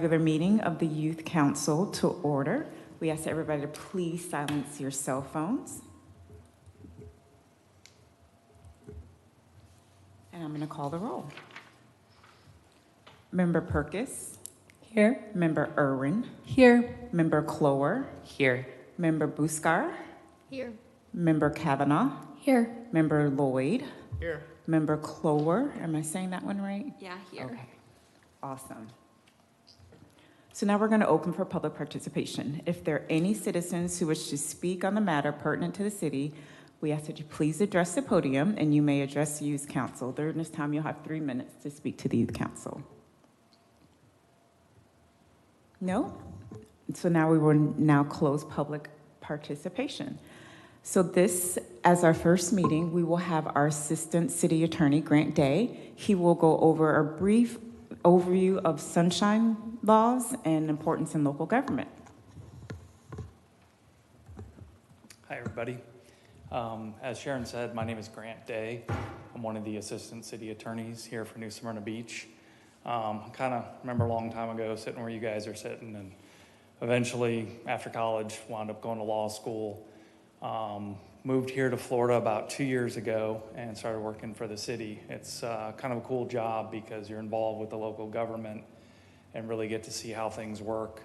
Regular meeting of the Youth Council to order. We ask everybody to please silence your cell phones. And I'm going to call the roll. Member Purkis. Here. Member Irwin. Here. Member Clower. Here. Member Buskar. Here. Member Kavanaugh. Here. Member Lloyd. Here. Member Clower. Am I saying that one right? Yeah, here. Okay. Awesome. So now we're going to open for public participation. If there are any citizens who wish to speak on the matter pertinent to the city, we ask that you please address the podium, and you may address the Youth Council. During this time, you'll have 3 minutes to speak to the Youth Council. No? So now we will now close public participation. So this, as our first meeting, we will have our Assistant City Attorney, Grant Day. He will go over a brief overview of sunshine laws and importance in local government. Hi, everybody. As Sharon said, my name is Grant Day. I'm one of the assistant city attorneys here for New Smyrna Beach. Kind of remember a long time ago sitting where you guys are sitting, and eventually, after college, wound up going to law school. Moved here to Florida about 2 years ago and started working for the city. It's kind of a cool job because you're involved with the local government and really get to see how things work,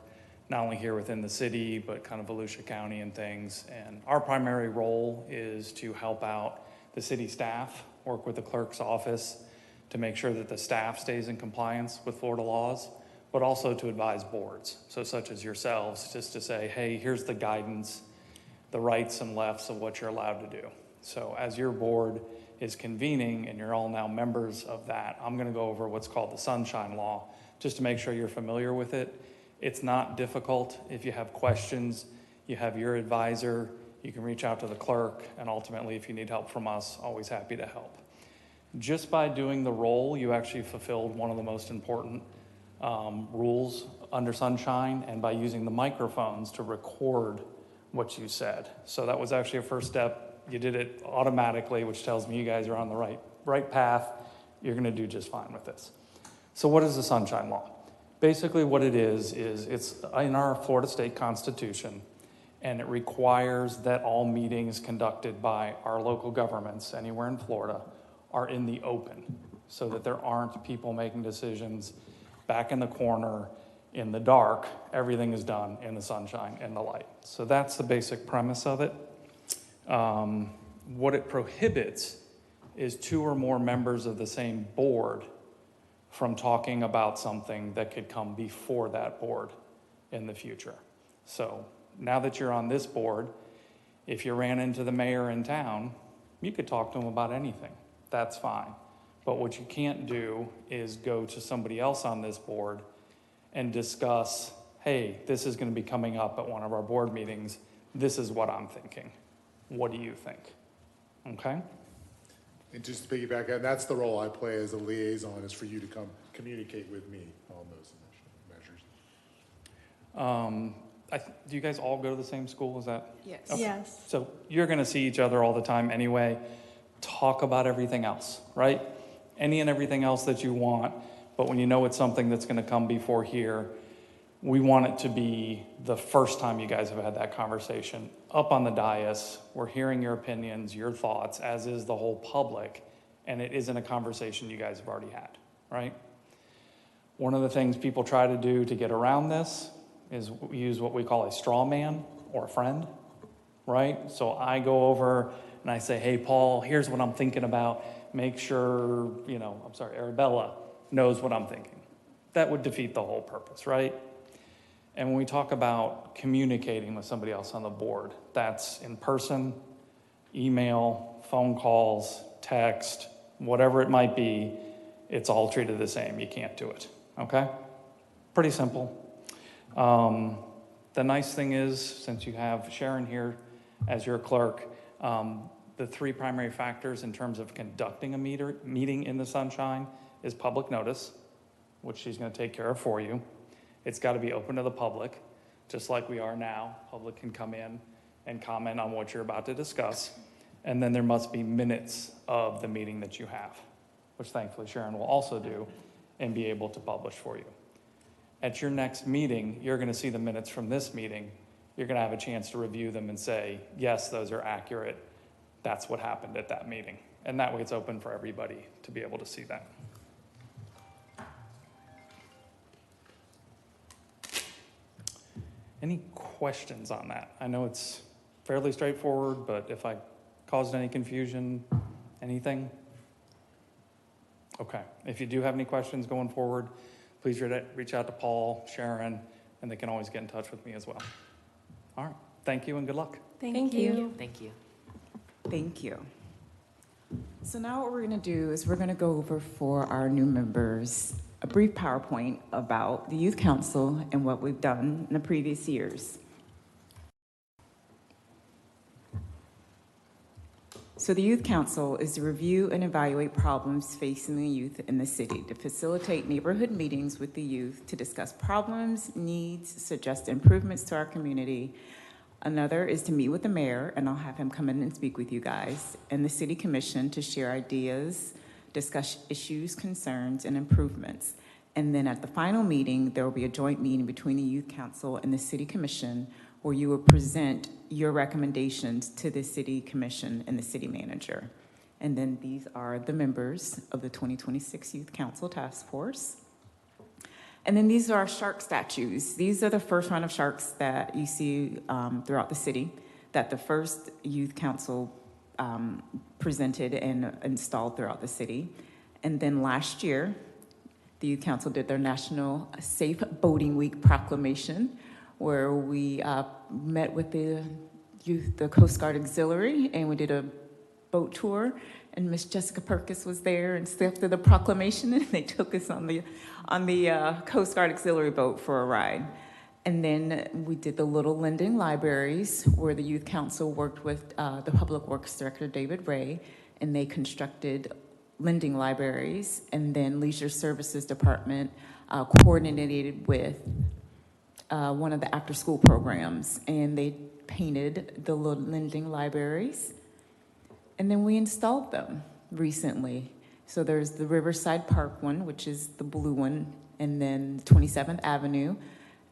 not only here within the city, but kind of Volusia County and things. And our primary role is to help out the city staff, work with the clerk's office to make sure that the staff stays in compliance with Florida laws, but also to advise boards, so such as yourselves, just to say, hey, here's the guidance, the rights and lefts of what you're allowed to do. So as your board is convening and you're all now members of that, I'm gonna go over what's called the Sunshine Law, just to make sure you're familiar with it. It's not difficult. If you have questions, you have your advisor, you can reach out to the clerk, and ultimately, if you need help from us, always happy to help. Just by doing the role, you actually fulfilled one of the most important rules under Sunshine, and by using the microphones to record what you said. So that was actually a first step. You did it automatically, which tells me you guys are on the right path. You're gonna do just fine with this. So what is the Sunshine Law? Basically what it is it's in our Florida State Constitution, and it requires that all meetings conducted by our local governments anywhere in Florida are in the open, so that there aren't people making decisions back in the corner in the dark. Everything is done in the sunshine and the light. So that's the basic premise of it. What it prohibits is 2 or more members of the same board from talking about something that could come before that board in the future. So now that you're on this board, if you ran into the mayor in town, you could talk to him about anything. That's fine. But what you can't do is go to somebody else on this board and discuss, hey, this is going to be coming up at one of our board meetings. This is what I'm thinking. What do you think? Okay? And just to piggyback, and that's the role I play as a liaison, is for you to come communicate with me on those measures. Do you guys all go to the same school? Is that? Yes. Okay. Yes. So you're going to see each other all the time anyway. Talk about everything else, right? Any and everything else that you want. But when you know it's something that's going to come before here, we want it to be the first time you guys have had that conversation. Up on the dais, we're hearing your opinions, your thoughts, as is the whole public, and it isn't a conversation you guys have already had, right? One of the things people try to do to get around this is use what we call a straw man or a friend, right? So I go over and I say, hey, Paul, here's what I'm thinking about. Make sure, Arabella knows what I'm thinking. That would defeat the whole purpose, right? And when we talk about communicating with somebody else on the board, that's in person, email, phone calls, text, whatever it might be, it's all treated the same. You can't do it, okay? Pretty simple. The nice thing is, since you have Sharon here as your clerk, the 3 primary factors in terms of conducting a meeting in the sunshine is public notice, which she's going to take care of for you. It's got to be open to the public, just like we are now. Public can come in and comment on what you're about to discuss. And then there must be minutes of the meeting that you have, which thankfully Sharon will also do and be able to publish for you. At your next meeting, you're going to see the minutes from this meeting. You're going to have a chance to review them and say, yes, those are accurate. That's what happened at that meeting. And that way it's open for everybody to be able to see that. Any questions on that? I know it's fairly straightforward, but if I caused any confusion, anything? Okay, if you do have any questions going forward, please reach out to Paul, Sharon, and they can always get in touch with me as well. All right, thank you and good luck. Thank you. Thank you. Thank you. So now what we're going to do is we're going to go over for our new members a brief PowerPoint about the Youth Council and what we've done in the previous years. So the Youth Council is to review and evaluate problems facing the youth in the city, to facilitate neighborhood meetings with the youth, to discuss problems, needs, suggest improvements to our community. Another is to meet with the mayor, and I'll have him come in and speak with you guys, and the city commission to share ideas, discuss issues, concerns, and improvements. And then at the final meeting, there will be a joint meeting between the Youth Council and the city commission where you will present your recommendations to the city commission and the city manager. And then these are the members of the 2026 Youth Council Task Force. And then these are our shark statues. These are the first round of sharks that you see throughout the city that the first Youth Council presented and installed throughout the city. And then last year, the Youth Council did their National Safe Boating Week proclamation, where we met with the Coast Guard Auxiliary, and we did a boat tour, and Miss Jessica Perkis was there and stepped through the proclamation, and they took us on the Coast Guard Auxiliary boat for a ride. And then we did the Little Lending Libraries, where the Youth Council worked with the Public Works Director, David Ray, and they constructed lending libraries. And then Leisure Services Department coordinated with one of the after-school programs, and they painted the Little Lending Libraries. And then we installed them recently. So there's the Riverside Park one, which is the blue one, and then 27th Avenue,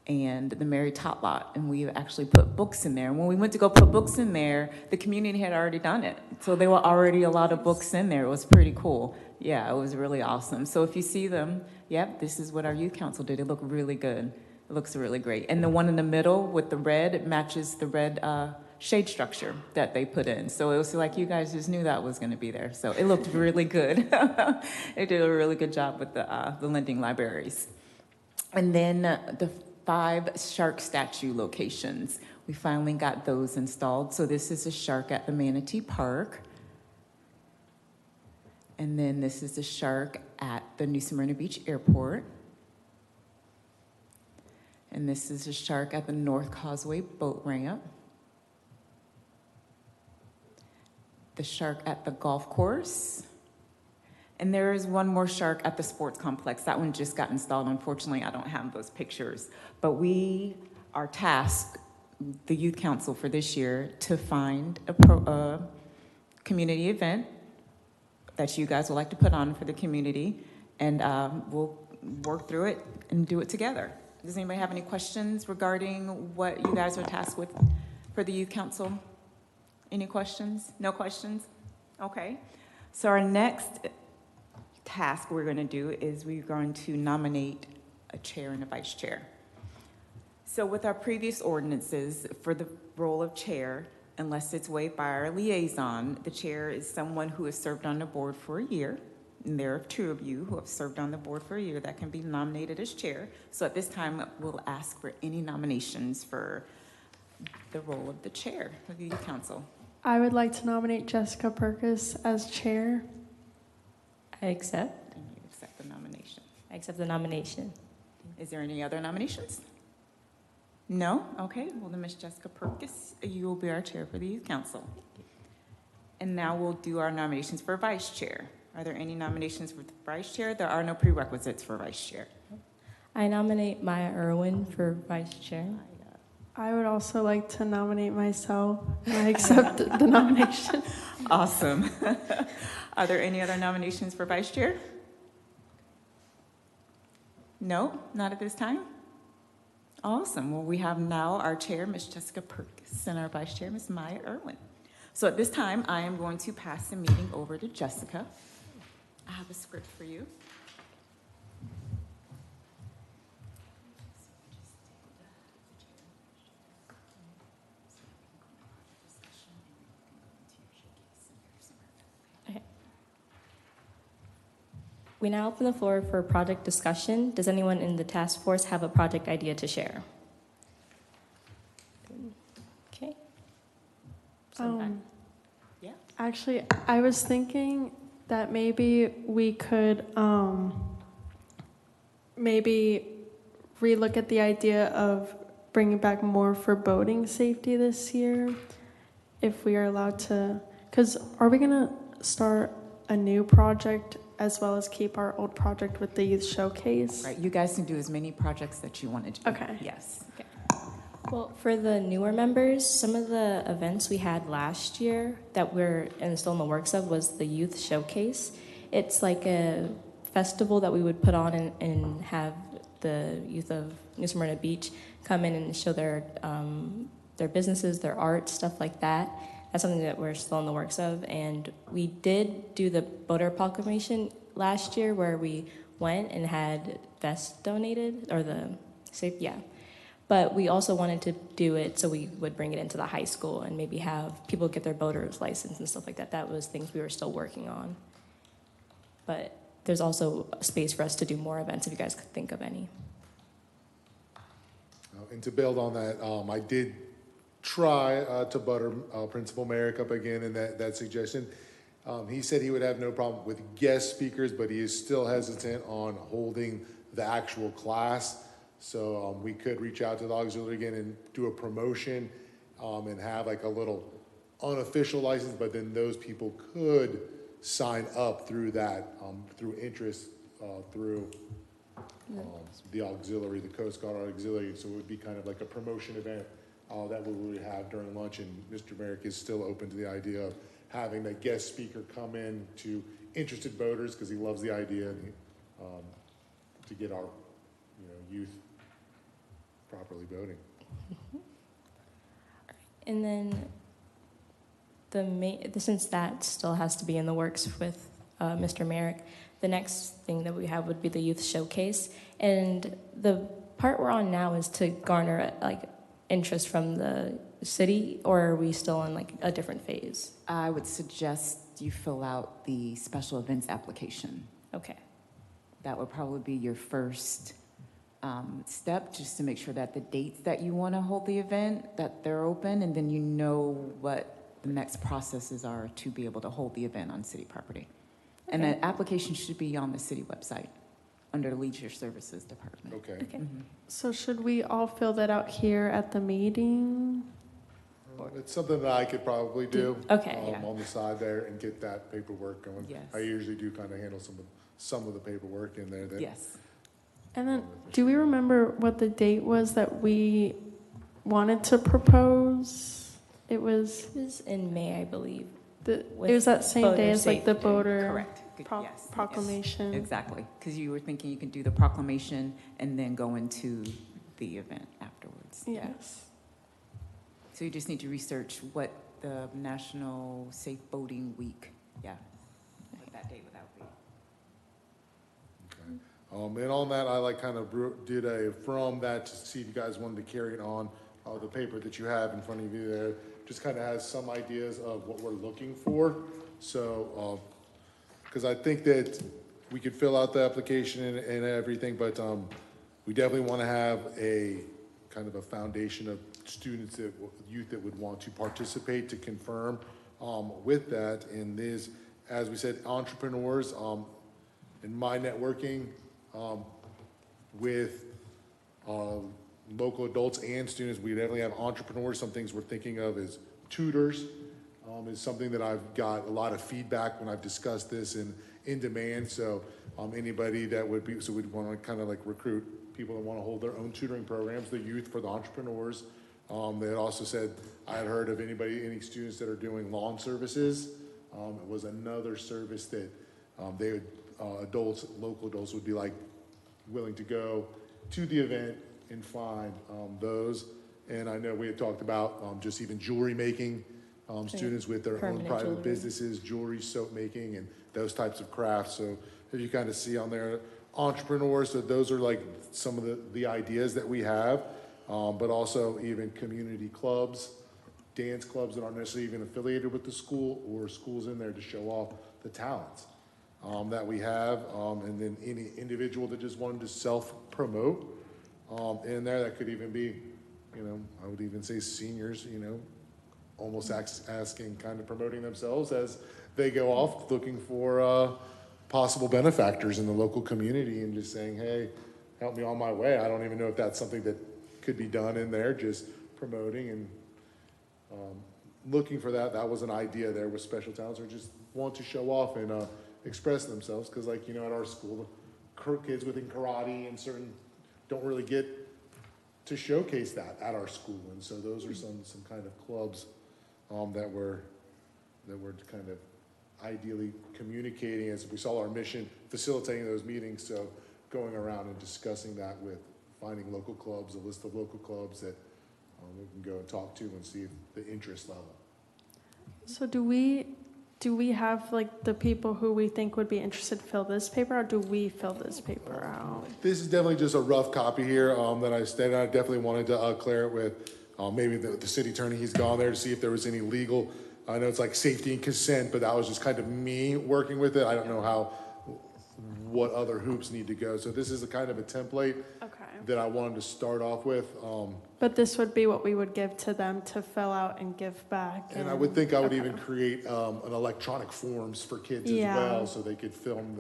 and the Mary Tot Lot, and we actually put books in there. When we went to go put books in there, the community had already done it. So there were already a lot of books in there. It was pretty cool. Yeah, it was really awesome. So if you see them, yep, this is what our Youth Council did. It looked really good. It looks really great. And the one in the middle with the red, it matches the red shade structure that they put in. So it was like you guys just knew that was going to be there. So it looked really good. They did a really good job with the lending libraries. And then the 5 shark statue locations, we finally got those installed. So this is a shark at the Manatee Park. And then this is a shark at the New Smyrna Beach Airport. And this is a shark at the North Causeway Boat Ramp. The shark at the golf course. And there is one more shark at the sports complex. That one just got installed. Unfortunately, I don't have those pictures. But we are tasked, the Youth Council for this year, to find a community event that you guys would like to put on for the community. And we'll work through it and do it together. Does anybody have any questions regarding what you guys are tasked with for the Youth Council? Any questions? No questions? Okay. So our next task we're going to do is we're going to nominate a chair and a vice chair. So with our previous ordinances, for the role of chair, unless it's waived by our liaison, the chair is someone who has served on the board for a year. And there are 2 of you who have served on the board for a year that can be nominated as chair. So at this time, we'll ask for any nominations for the role of the chair of the Youth Council. I would like to nominate Jessica Perkis as chair. I accept. And you accept the nomination. I accept the nomination. Is there any other nominations? No? Okay. Well, then Ms. Jessica Perkis, you will be our chair for the Youth Council. And now we'll do our nominations for vice chair. Are there any nominations for vice chair? There are no prerequisites for vice chair. I nominate Maya Irwin for vice chair. I would also like to nominate myself, and I accept the nomination. Awesome. Are there any other nominations for vice chair? No, not at this time? Awesome. Well, we have now our chair, Ms. Jessica Perkis, and our vice chair, Ms. Maya Irwin. So at this time, I am going to pass the meeting over to Jessica. I have a script for you. Okay. We now open the floor for project discussion. Does anyone in the task force have a project idea to share? Okay. Yeah. Actually, I was thinking that maybe we could maybe relook at the idea of bringing back more for boating safety this year, if we are allowed to. Because are we gonna start a new project as well as keep our old project with the youth showcase? Right, you guys can do as many projects that you want to do. Okay. Yes. Well, for the newer members, some of the events we had last year that we're still in the works of was the Youth Showcase. It's like a festival that we would put on and have the youth of New Smyrna Beach come in and show their businesses, their art, stuff like that. That's something that we're still in the works of. And we did do the Boater Proclamation last year where we went and had vests donated, or But we also wanted to do it so we would bring it into the high school and maybe have people get their boater's license and stuff like that. That was things we were still working on. But there's also a space for us to do more events if you guys could think of any. And to build on that, I did try to butter Principal Merrick up again in that suggestion. He said he would have no problem with guest speakers, but he is still hesitant on holding the actual class. So we could reach out to the auxiliary again and do a promotion and have like a little unofficial license, but then those people could sign up through that, through interest, through the auxiliary, the Coast Guard auxiliary. So it would be kind of like a promotion event that we would have during lunch. And Mr. Merrick is still open to the idea of having a guest speaker come in to interested boaters because he loves the idea and to get our youth properly boating. And then since that still has to be in the works with Mr. Merrick, the next thing that we have would be the youth showcase. And the part we're on now is to garner interest from the city, or are we still in a different phase? I would suggest you fill out the special events application. Okay. That would probably be your first step, just to make sure that the dates that you want to hold the event, that they're open, and then you know what the next processes are to be able to hold the event on city property. Okay. And the application should be on the city website under the Leisure Services Department. Okay. Mm-hmm. So should we all fill that out here at the meeting? It's something that I could probably do Okay. on the side there and get that paperwork going. Yes. I usually do kind of handle some of the paperwork in there. Yes. And then, do we remember what the date was that we wanted to propose? It was in May, I believe. it was that same day as the boater Correct. Yes. proclamation. Yes. Exactly, because you were thinking you can do the proclamation and then go into the event afterwards. Yes. So you just need to research what the National Safe Boating Week, what that date would be. Okay. And on that, I kind of did from that to see if you guys wanted to carry it on. The paper that you have in front of you there just kind of has some ideas of what we're looking for. So, because I think that we could fill out the application and everything, but we definitely want to have a kind of a foundation of students, youth that would want to participate to confirm with that. And this, as we said, entrepreneurs. In my networking with local adults and students, we definitely have entrepreneurs. Some things we're thinking of is tutors. Is something that I've got a lot of feedback when I've discussed this and in demand. So anybody that would be, so we'd want to kind of recruit people that want to hold their own tutoring programs, the youth for the entrepreneurs. They had also said, I had heard of any students that are doing lawn services. It was another service that they would, local adults would be willing to go to the event, and find those. And I know we had talked about just even jewelry making, students with their own Permanent private jewelry. businesses, jewelry, soap making, and those types of crafts. So if you kind of see on there, entrepreneurs, so those are like some of the ideas that we have, but also even community clubs, dance clubs that aren't necessarily even affiliated with the school, or schools in there to show off the talents that we have, and then any individual that just wanted to self-promote in there. That could even be, I would even say seniors, almost asking, kind of promoting themselves as they go off looking for possible benefactors in the local community, and just saying, hey, help me on my way. I don't even know if that's something that could be done in there, just promoting and looking for that. That was an idea there with special talents, or just want to show off and express themselves. Because at our school, the kids within karate and certain don't really get to showcase that at our school. And so those are some kind of clubs that we're kind of ideally communicating, as we saw our mission, facilitating those meetings. So going around and discussing that with finding local clubs, a list of local clubs that we can go and talk to and see if the interest level. So do we have like the people who we think would be interested fill this paper, or do we fill this paper out? This is definitely just a rough copy here that I stated. I definitely wanted to clear it with maybe the city attorney. He's gone there to see if there was any legal. I know it's like safety and consent, but that was just kind of me working with it. I don't know what other hoops need to go. So this is a kind of a template that I wanted to start off with. But this would be what we would give to them to fill out and give back. And I would think I would even create an electronic forms for kids as well, so they could film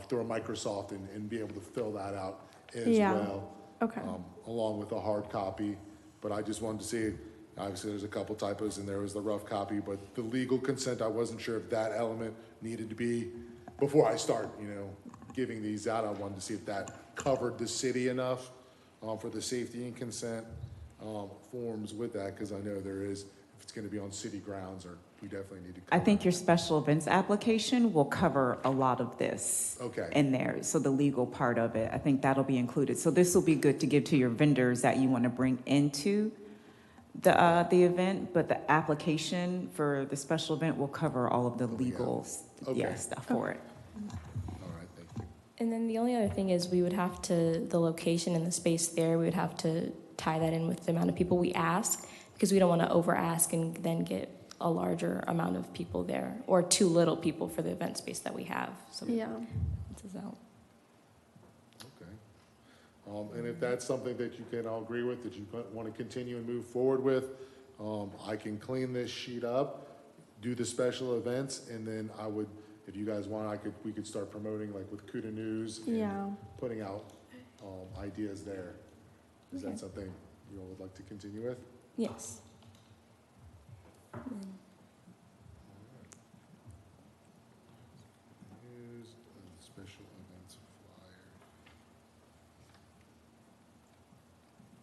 through a Microsoft and be able to fill that out as well. Okay. Along with a hard copy. But I just wanted to see, obviously there's a couple typos and there was the rough copy, but the legal consent, I wasn't sure if that element needed to be, before I start, giving these out, I wanted to see if that covered the city enough for the safety and consent forms with that, because I know there is, if it's going to be on city grounds, or we definitely need to cover. I think your special events application will cover a lot of this in there. So the legal part of it, I think that'll be included. So this will be good to give to your vendors that you want to bring into the event, but the application for the special event will cover all of the legal stuff for it. All right, thank you. And then the only other thing is we would have to, the location and the space there, we would have to tie that in with the amount of people we ask, because we don't want to over ask and then get a larger amount of people there, or too little people for the event space that we have. So Yeah. this is out. Okay. And if that's something that you can all agree with, that you want to continue and move forward with, I can clean this sheet up, do the special events, and then I would, if you guys want, we could start promoting like with Cuda News and putting out ideas there. Is that something you all would like to continue with? Yes. News, special events flyer.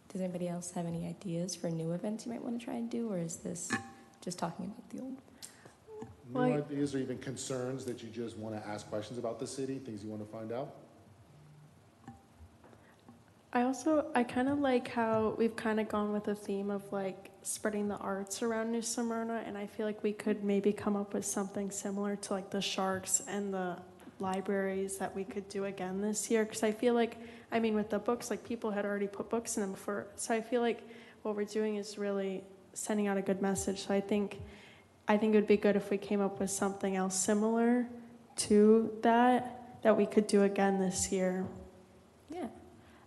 Does anybody else have any ideas for new events you might want to try and do, or is this just talking about the old? New ideas or even concerns that you just want to ask questions about the city, things you want to find out? I kind of like how we've kind of gone with a theme of like spreading the arts around New Smyrna, and I feel like we could maybe come up with something similar to like the Sharks and the libraries that we could do again this year. Because I feel like, with the books, like people had already put books in them before, so I feel like what we're doing is really sending out a good message. So I think it would be good if we came up with something else similar to that we could do again this year. Yeah.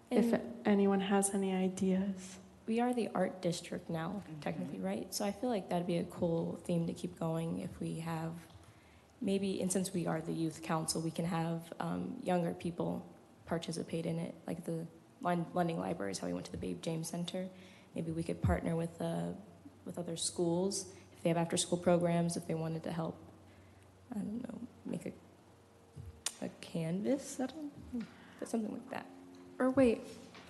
If anyone has any ideas. We are the art district now, technically, right? So I feel like that'd be a cool theme to keep going if we have maybe, and since we are the youth council, we can have younger people participate in it, like the Lending Libraries, how we went to the Babe James Center. Maybe we could partner with other schools if they have after-school programs, if they wanted to help, I don't know, make a canvas, something like that. Or wait,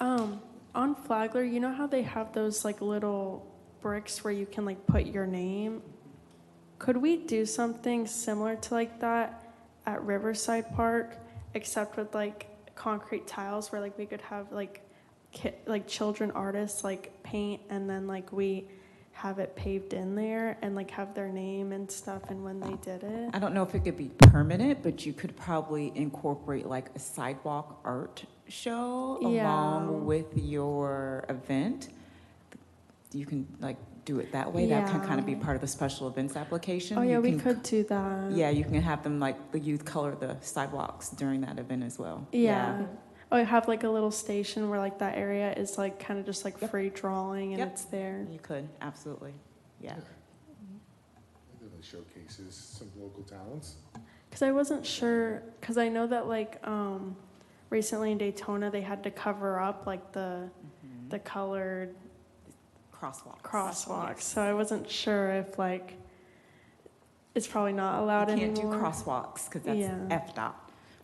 on Flagler, you know how they have those like little bricks where you can like put your name? Could we do something similar to like that at Riverside Park, except with like concrete tiles, where like we could have like like children artists like paint, and then like we have it paved in there and like have their name and stuff and when they did it. I don't know if it could be permanent, but you could probably incorporate like a sidewalk art show Yeah. along with your event. You can like do it that way. That can kind of be Yeah. part of the special events application. Oh yeah, You we can could do that. Yeah, you can have them like the youth color the sidewalks during that event as well. Yeah. Oh, have like a little station where like that area is like kind of just like Yep. free drawing and Yep. it's there. You could, absolutely. Yeah. It definitely showcases some local talents. Because I wasn't sure, because I know that like recently in Daytona they had to cover up like the colored crosswalks. So I wasn't sure if like it's probably not allowed You can't anymore. do crosswalks because that's Yeah. FDOT.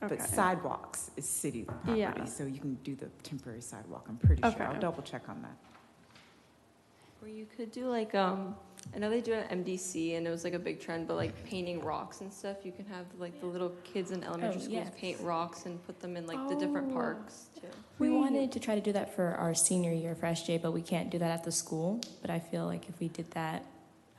Okay. But sidewalks is city property, Yeah. so you can do the temporary sidewalk, I'm pretty sure. Okay. I'll double check on that. Or you could do like, I know they do it at MDC and it was like a big trend, but like painting rocks and stuff, you can have like the little kids in elementary schools yes. paint rocks and put them in like the different Oh. parks too. We wanted to try to do that for our senior year for SJ, but we can't do that at the school. But I feel like if we did that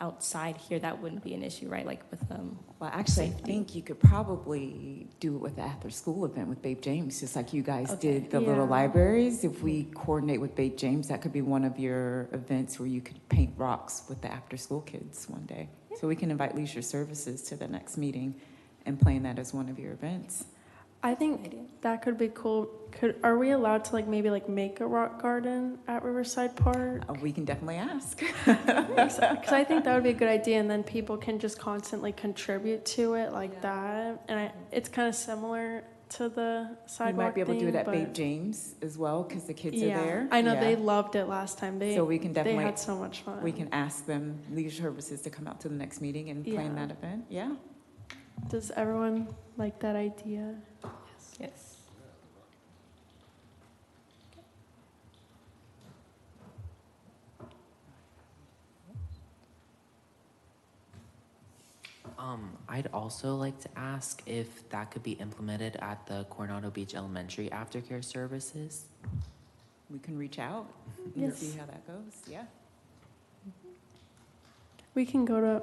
outside here, that wouldn't be an issue, right? Like with Well, actually, I Safety. think you could probably do it with the after-school event with Babe James, just like you guys Okay. did the little Yeah. libraries. If we coordinate with Babe James, that could be one of your events where you could paint rocks with the after-school kids one day. So we can invite Leisure Services to the next meeting and plan that as one of your events. I think that could be cool. Are we allowed to like maybe like make a rock garden at Riverside Park? We can definitely ask. Because I think that would be a good idea, and then people can just constantly contribute to it like Yeah. that. And it's kind of similar to the You sidewalk might be able to do it thing, at but- Babe James as well, because the kids are Yeah. there. I know Yeah. they loved it last time. So we can They definitely, had so much fun. we can ask them, Leisure Services, to come out to the next meeting and plan Yeah. that event. Yeah. Does everyone like that idea? yes. I'd also like to ask if that could be implemented at the Coronado Beach Elementary aftercare services. We can reach out and Yes. see how that goes. Yeah. We can go to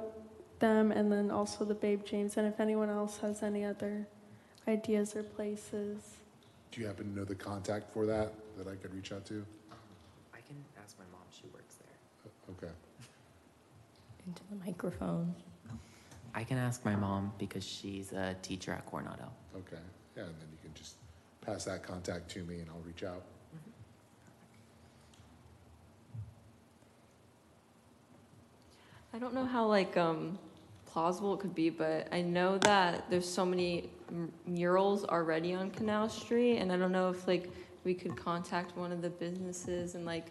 them and then also the Babe James, and if anyone else has any other ideas or places. Do you happen to know the contact for that I could reach out to? I can ask my mom, she works there. Okay. Into the microphone. I can ask my mom because she's a teacher at Coronado. Okay. Yeah, and then you can just pass that contact to me and I'll reach out. I don't know how like plausible it could be, but I know that there's so many murals already on Canal Street, and I don't know if like we could contact one of the businesses and like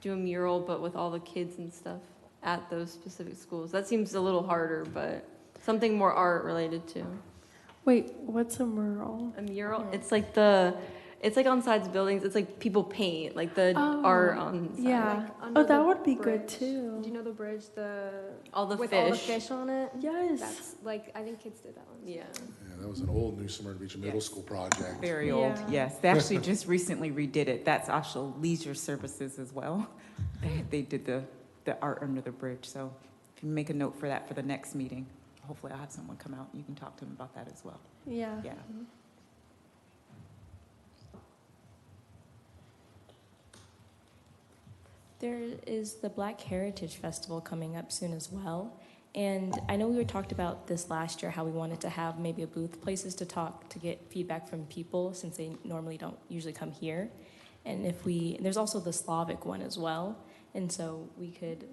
do a mural, but with all the kids and stuff at those specific schools. That seems a little harder, but something more art related too. Wait, what's a mural? A mural, it's like on sides of buildings. It's like people paint like the Oh, art on side. Yeah. Like under Oh, that the would be good bridge. too. Do you know the bridge, All the with fish. all the fish on it? Yes. That's like I think kids did that one. Yeah. Yeah, that was an old New Smyrna Beach Middle Yes. School project. Very old, Yeah. yes. They actually just recently redid it. That's also Leisure Services as well. They did the art under the bridge, so if you make a note for that for the next meeting, hopefully I'll have someone come out and you can talk to them about that as well. Yeah. Yeah. There is the Black Heritage Festival coming up soon as well. And I know we were talked about this last year, how we wanted to have maybe a booth, places to talk, to get feedback from people, since they normally don't usually come here. And there's also the Slavic one as well. And so we could,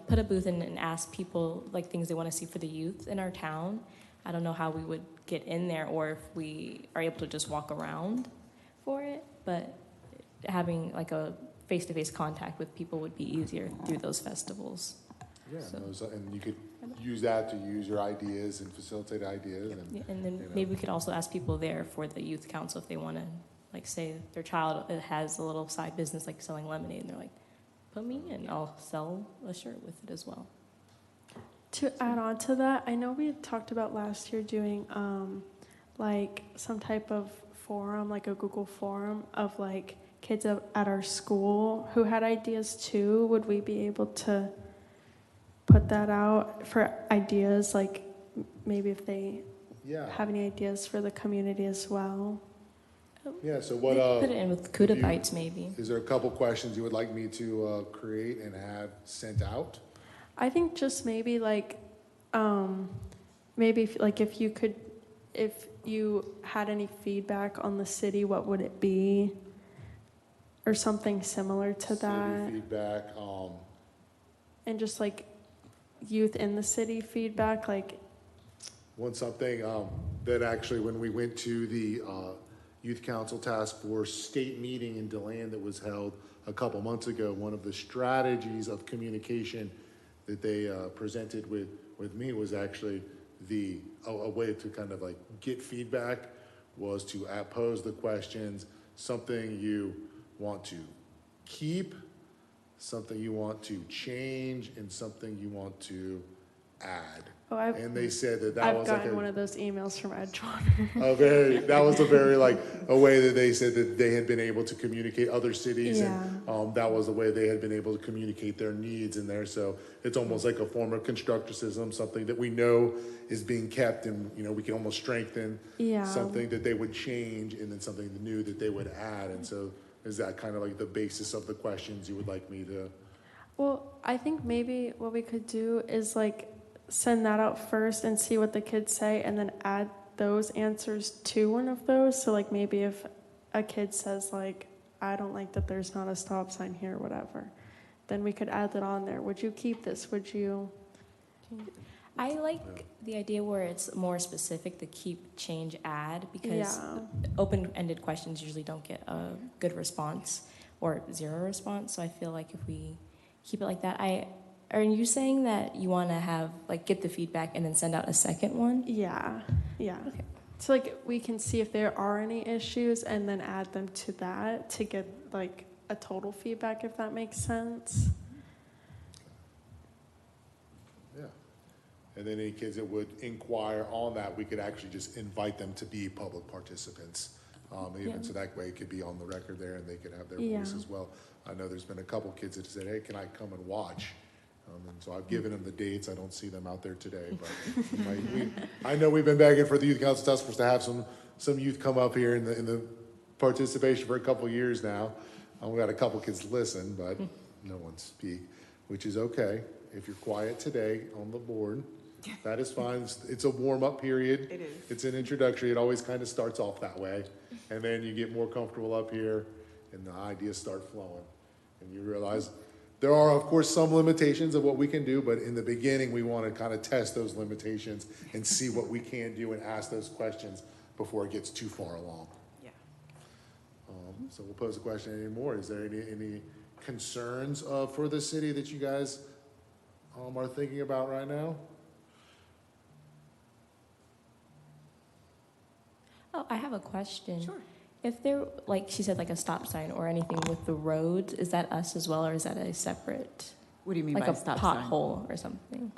put a booth in and ask people like things they want to see for the youth in our town. I don't know how we would get in there or if we are able to just walk around for it, but having like a face-to-face contact with people would be easier through those festivals. Yeah, So- and you could use that to use your ideas and facilitate ideas and. And then you know. maybe we could also ask people there for the youth council if they want to, like, say their child has a little side business like selling lemonade, and they're like, put me in, I'll sell a shirt with it as well. To add on to that, I know we had talked about last year doing like some type of forum, like a Google forum of like kids at our school who had ideas too. Would we be able to put that out for ideas, like maybe if they Yeah. have any ideas for the community as well? Yeah, so We what, could put it in with CUDA bites, maybe. is there a couple questions you would like me to create and have sent out? I think just maybe like, maybe if you could, if you had any feedback on the city, what would it be? Or something similar to that. City feedback, And just like youth in the city feedback, like, something that actually, when we went to the Youth Council Task Force state meeting in DeLand that was held a couple months ago, one of the strategies of communication that they presented with me was actually a way to kind of like get feedback was to pose the questions, something you want to keep, something you want to change, and something you want to add. oh, And they said that I've was like gotten a, one of those emails from Edgewater. that was a very like a way that they said that they had been able to communicate other cities, and that was the way they had been able to communicate their needs in there. So it's almost like a form of constructivism, something that we know is being kept, and we can almost strengthen something that they would change, and then something new that they would add. And so is that kind of like the basis of the questions you would like me to? Well, I think maybe what we could do is like send that out first and see what the kids say, and then add those answers to one of those. So like maybe if a kid says like, I don't like that there's not a stop sign here or whatever, then we could add that on there. Would you keep this? Would you? I like the idea where it's more specific, the keep, change, add, because open-ended questions usually don't get a good response or zero response. So I feel like if we keep it like that, are you saying that you want to have, like, get the feedback and then send out a second one? Yeah. Okay. So like we can see if there are any issues and then add them to that to get like a total feedback, if that makes sense. Yeah. And then any kids that would inquire on that, we could actually just invite them to be public participants. So that way it could be on the record there, and they could have their voice as well. I know there's been a couple kids that said, hey, can I come and watch? And so I've given them the dates. I don't see them out there today, but I know we've been begging for the Youth Council Task Force to have some youth come up here in the participation for a couple years now. We got a couple kids listen, but no one speak, which is okay. If you're quiet today on the board, that is fine. It's a warm-up period. It is. It's an introductory. It always kind of starts off that way. And then you get more comfortable up here, and the ideas start flowing. And you realize there are, of course, some limitations of what we can do, but in the beginning, we want to kind of test those limitations and see what we can do and ask those questions before it gets too far along. Yeah. So we'll pose a question anymore. Is there any concerns for the city that you guys are thinking about right now? Oh, I have a question. Sure. If there, like she said, like a stop sign or anything with the roads, is that us as well, or is that a separate, What do you mean like by a stop sign? pothole or something?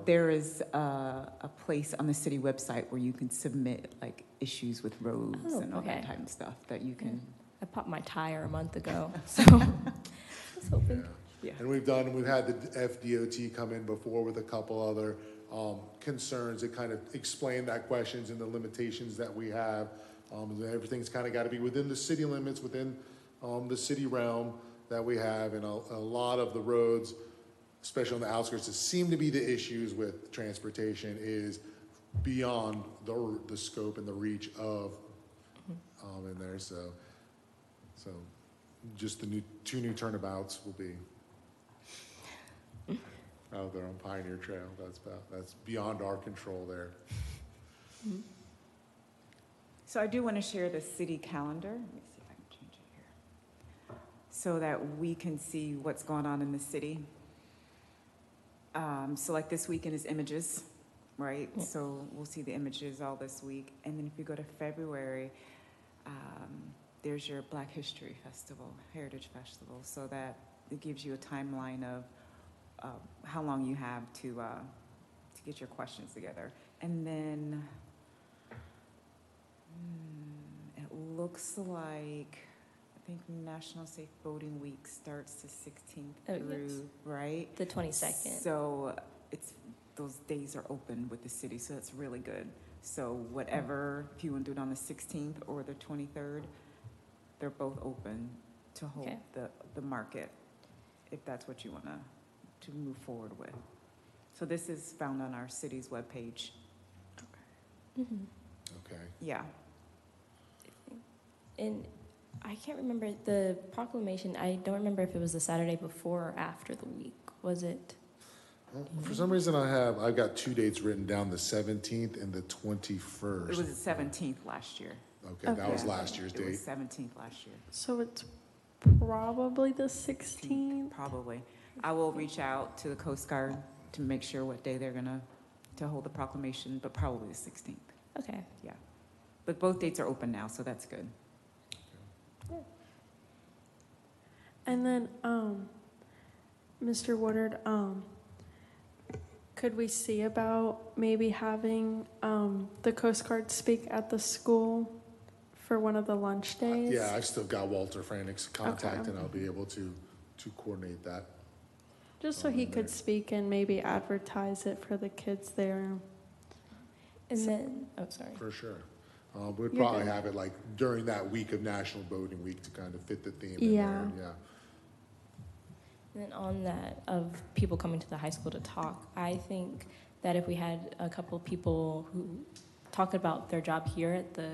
There is a place on the city website where you can submit like issues with roads Oh, and all that okay. type of stuff that you can. I popped my tire a month ago, so I was hoping. Yeah. And we've had the FDOT come in before with a couple other concerns that kind of explain that questions and the limitations that we have. Everything's kind of got to be within the city limits, within the city realm that we have, and a lot of the roads, especially on the outskirts, that seem to be the issues with transportation is beyond the scope and the reach of in there. So just the two new turnabouts will be out there on Pioneer Trail. That's beyond our control there. So I do want to share the city calendar. Let me see if I can change it here. So that we can see what's going on in the city. So like this weekend is images, right? Yeah. So we'll see the images all this week. And then if you go to February, there's your Black History Festival, Heritage Festival. So that it gives you a timeline of how long you have to get your questions together. And then it looks like think National Safe Boating Week starts the 16th Oh, yes. through, right? The 22nd. So those days are open with the city, so that's really good. So whatever, if you want to do it on the 16th or the 23rd, they're both open to hold Okay. the market, if that's what you want to move forward with. So this is found on our city's webpage. Mhm. Okay. Yeah. And I can't remember the proclamation. I don't remember if it was the Saturday before or after the week. Was it? Well, for some reason, I've got 2 dates written down: the 17th and the 21st. It was the 17th last year. Okay, that was Yeah. last year's It was date. 17th last year. So it's probably the 16th. Probably. I will reach out to the Coast Guard to make sure what day they're to hold the proclamation, but probably the 16th. Okay. Yeah. But both dates are open now, so that's good. And then, Mr. Woodard, could we see about maybe having the Coast Guard speak at the school for one of the lunch days? Yeah, I've still got Walter Franik's contact, Okay. and I'll be able to coordinate that. Just so he there. could speak and maybe advertise it for the kids there. And then, oh, sorry. For sure. We'd You're probably good. have it like during that week of National Boating Week to kind of fit the theme Yeah. in there. Yeah. And then on that of people coming to the high school to talk, I think that if we had a couple people who talk about their job here at the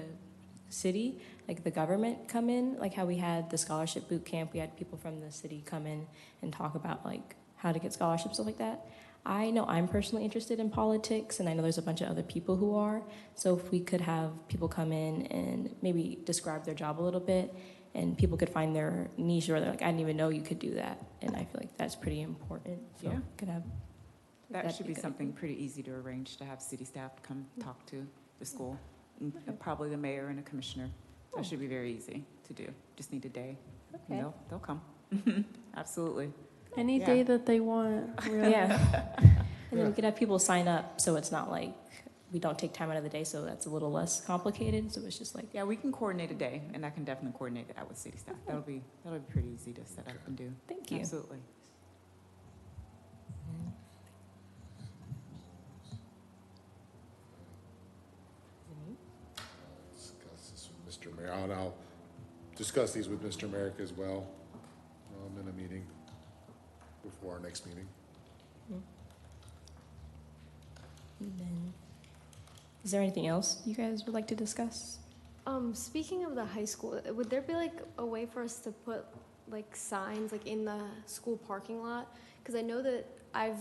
city, like the government come in, like how we had the scholarship boot camp, we had people from the city come in and talk about like how to get scholarships, stuff like that. I know I'm personally interested in politics, and I know there's a bunch of other people who are. So if we could have people come in and maybe describe their job a little bit, and people could find their niche, or they're like, I didn't even know you could do that. And I feel like that's pretty important. So Yeah. could have That that'd should be be good. something pretty easy to arrange, to have city staff come talk to the school. And Okay. probably the mayor and a commissioner. Oh. That should be very easy to do. Just need a day. Okay. And they'll come. Absolutely. Any Yeah. day that they want, really. Yeah. And then we could have people sign up, so it's not like we don't take time out of the day, so that's a little less complicated. So it's just like, Yeah, we can coordinate a day, and I can definitely coordinate that with city staff. That'll be pretty easy to set up and do. thank you. Absolutely. Discuss this with Mr. Merrick, and I'll discuss these with Mr. Merrick as well in a meeting before our next meeting. And then, is there anything else you guys would like to discuss? Speaking of the high school, would there be like a way for us to put like signs like in the school parking lot? Because I know that I've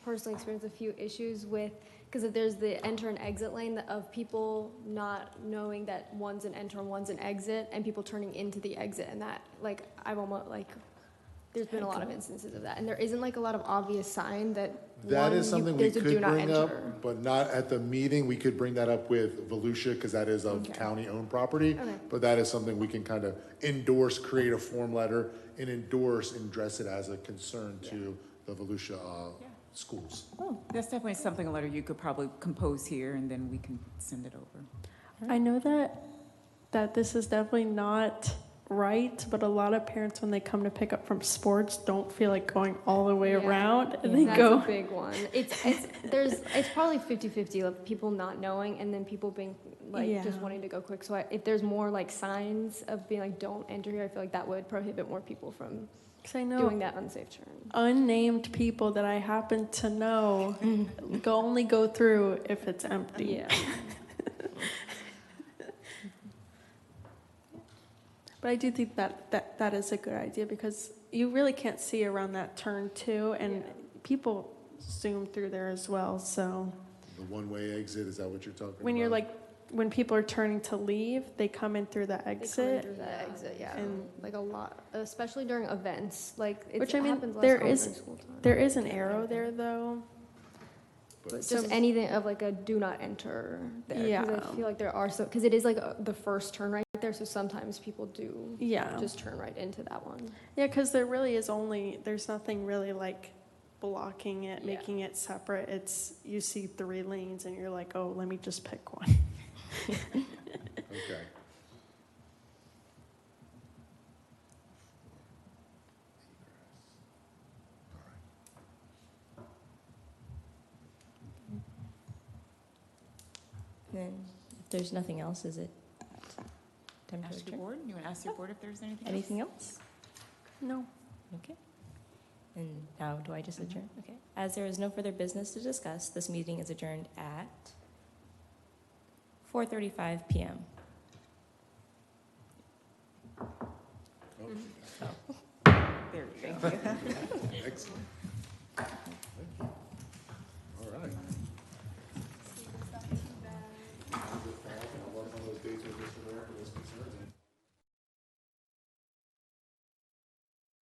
personally experienced a few issues with, because there's the enter and exit lane of people not knowing that one's an enter and one's an exit, and people turning into the exit, and that like I've almost like there's been a lot of instances of that, and there isn't like a lot of obvious sign that That one, is something we there's a could do not bring enter. up, but not at the meeting. We could bring that up with Volusia, because that is of Okay. county-owned property. Okay. But that is something we can kind of endorse, create a form letter, and endorse and dress it as a concern to the Volusia schools. Oh, that's definitely something, a letter you could probably compose here, and then we can send it over. I know that this is definitely not right, but a lot of parents, when they come to pick up from sports, don't feel like going all the way Yeah. around, and they That's go. a big one. It's probably 50-50 of people not knowing and then people being like just Yeah. wanting to go quick. So if there's more like signs of being like don't enter here, I feel like that would prohibit more people from 'Cause I know doing that unsafe turn. unnamed people that I happen to know only go through if it's empty. Yeah. But I do think that is a good idea, because you really can't see around that turn too, and Yeah. people zoom through there as well. So The one-way exit, is that what you're talking about? when you're like, when people are turning to leave, they come in through the They come in exit. through that exit, yeah. And- like a lot, especially during events. Like Which, I mean, happens less there common is- during school time. There is an arrow there though. But So- just anything of like a do not enter there. 'Cause Yeah. I feel like there are some, because it is like the first turn right there, so sometimes people do Yeah. just turn right into that one. Yeah, because there really is there's nothing really like blocking it, Yeah. making it separate. It's, you see 3 lanes and you're like, oh, let me just pick one. Okay. then if there's nothing else, is it time to Ask your adjourn? board, you want to ask your board if there's anything else? Anything else? No. Okay. And now do I just adjourn? Okay. As there is no further business to discuss, this meeting is adjourned at 4:35 p.m. There, thank you. Excellent.